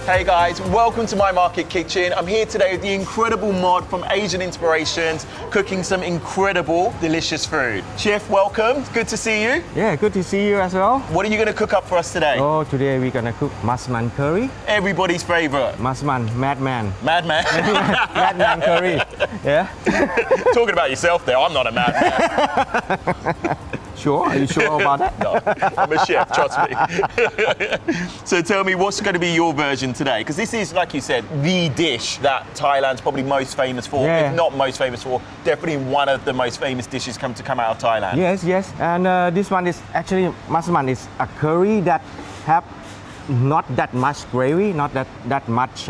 Hey guys, welcome to My Market Kitchen. I'm here today with the incredible mod from Asian Inspirations, cooking some incredible, delicious food. Chef, welcome. Good to see you. Yeah, good to see you as well. What are you going to cook up for us today? Oh, today we're gonna cook Massaman curry. Everybody's favorite. Massaman, madman. Madman. Madman curry. Yeah. Talking about yourself there, I'm not a madman. Sure? Are you sure about that? No, I'm a chef, trust me. So tell me, what's going to be your version today? Because this is, like you said, the dish that Thailand's probably most famous for, Yeah. if not most famous for, definitely one of the most famous dishes come out of Thailand. Yes, yes. And this one is actually Massaman is a curry that have not that much gravy, not that much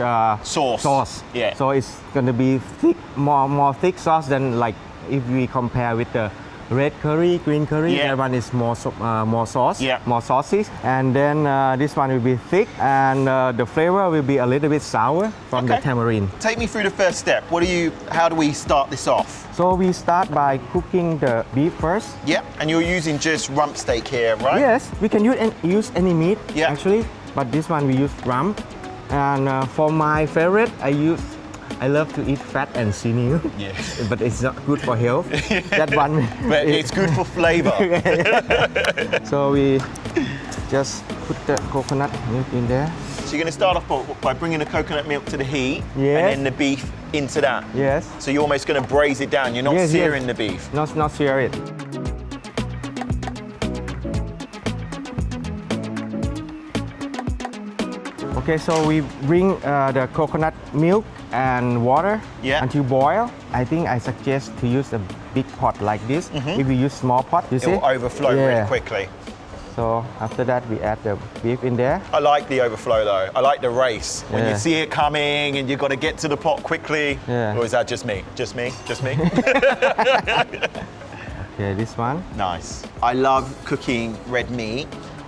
Sauce. Yeah. So it's gonna be thick, more thick sauce than like if we compare with the red curry, green curry. Yeah. That one is more sauce, Yeah. more saucy. And then this one will be thick, and the flavor will be a little bit sour from the Okay. tamarind. Take me through the first step. How do we start this off? So we start by cooking the beef first. Yeah, and you're using just rump steak here, right? Yes, we can use any meat Yeah. actually, but this one we use rump. And for my favorite, I love to eat fat and sinew, Yeah. but it's not good for health. That one. But it's good for flavor. So we just put the coconut milk in there. So you're going to start off by bringing the coconut milk to the heat, Yes. and then the beef into that. Yes. So you're almost going to braise it down. You're not Yes, searing yes. the beef. Not sear it. Okay, so we bring the coconut milk and water Yeah. until boil. I think I suggest to use a big pot like this. If you use small pot, you It see? will overflow really quickly. So after that, we add the beef in there. I like the overflow though. I like the race. When you Yeah. see it coming and you've got to get to the pot quickly. Yeah. Or is that just me? Just me? Just me? Okay, this one. Nice. I love cooking red meat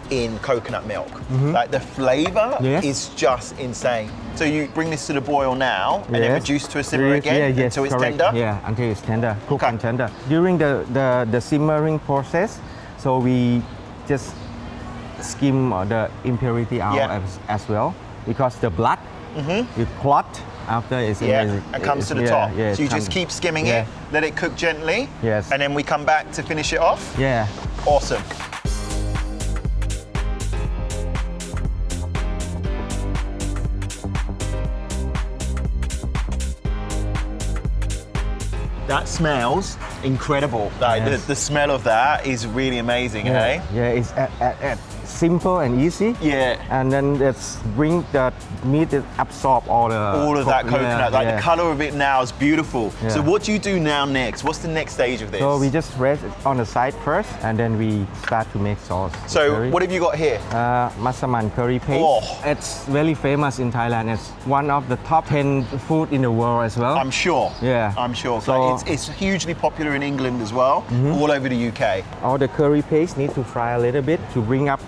in coconut milk. Like the flavor Yes. is just insane. So you bring this to the boil now and then Yes. reduce to a simmer again until it's correct. tender? Yeah, until it's tender, cooked Okay. and tender. During the simmering process, so we just skim the impurity out Yeah. as well, because the blood will clot after it's Yeah, in it comes to the yeah, top. Yeah, So you it just comes- keep skimming yeah. it, let it cook gently, Yes. and then we come back to finish it off. Yeah. Awesome. That smells incredible. Like Yes. the smell of that is really amazing, eh? Yeah, it's simple and easy. Yeah. And then it's bring the meat to absorb all All of that coconut, like yeah. the color of it now is beautiful. Yeah. So what do you do now next? What's the next stage of this? So we just rest it on the side first, and then we start to make sauce. So Curry. what have you got here? Massaman curry paste. Oh. It's very famous in Thailand. It's one of the top 10 food in the world as well. I'm sure. Yeah. I'm sure. So- It's hugely popular in England as well, all over the UK. All the curry paste need to fry a little bit to bring up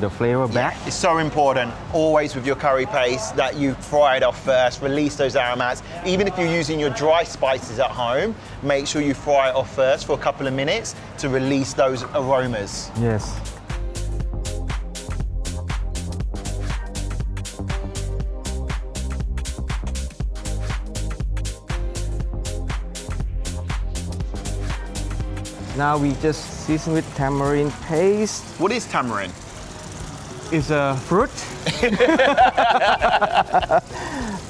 the flavor back. It's so important, always with your curry paste, that you fry it off first, release those aromats. Even if you're using your dry spices at home, make sure you fry it off first for a couple of minutes to release those aromas. Yes. Now we just season with tamarind paste. What is tamarind? It's a fruit.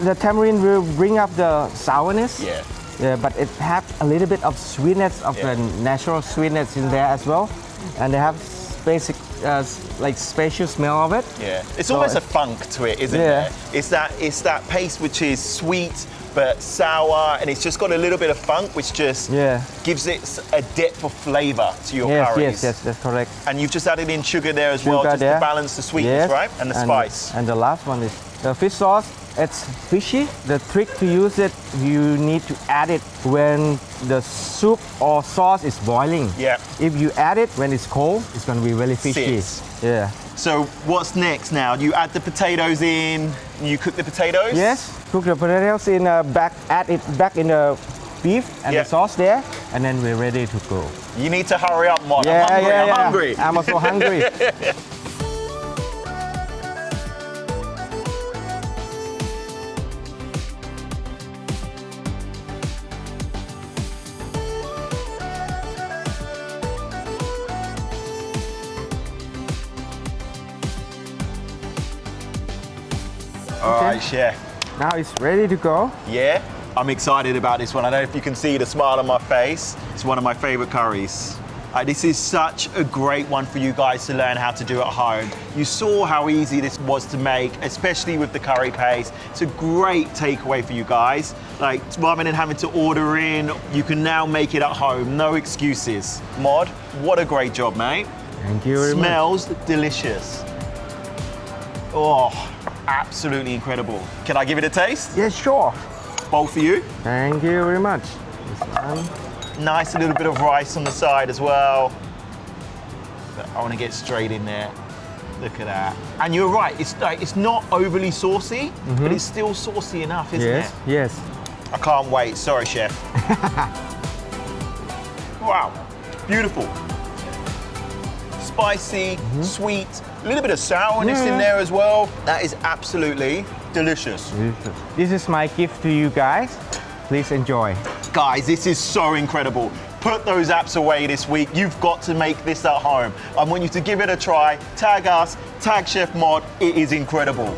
The tamarind will bring up the sourness. Yeah. Yeah, but it have a little bit of sweetness of the natural sweetness in there as well, and they have basic like special smell of it. Yeah. It's So almost a it's- funk to it, isn't Yeah. there? It's that paste which is sweet but sour, and it's just got a little bit of funk, which just Yeah. gives it a depth of flavor to your Yes, curries. yes, that's correct. And you've just added in sugar there as well, Sugar just there. to balance the sweetness, Yes, right? And the spice. And the last one is the fish sauce. It's fishy. The trick to use it, you need to add it when the soup or sauce is boiling. Yeah. If you add it when it's cold, it's going to be really fishy. Sits. Yeah. So what's next now? You add the potatoes in, you cook the potatoes? Yes. Cook the potatoes in add it back in the beef and Yeah. the sauce there, and then we're ready to go. You need to hurry up, Mon. Yeah, I'm hungry, yeah, I'm yeah. hungry. I'm also hungry. All right, chef. Now it's ready to go. Yeah, I'm excited about this one. I don't know if you can see the smile on my face. It's one of my favorite curries. This is such a great one for you guys to learn how to do at home. You saw how easy this was to make, especially with the curry paste. It's a great takeaway for you guys. Like, rather than having to order in, you can now make it at home. No excuses. Mod, what a great job, mate. Thank you very much. Smells delicious. Oh, absolutely incredible. Can I give it a taste? Yes, sure. Bowl for you. Thank you very much. This one. Nice little bit of rice on the side as well. But I want to get straight in there. Look at that. And you're right, it's not overly saucy, but it's still saucy enough, isn't Yes, it? yes. I can't wait. Sorry, chef. Wow, beautiful. Spicy, sweet, a little bit of sourness in there as well. That is absolutely delicious. Delicious. This is my gift to you guys. Please enjoy. Guys, this is so incredible. Put those apps away this week. You've got to make this at home. I want you to give it a try. Tag us, tag Chef Mod. It is incredible.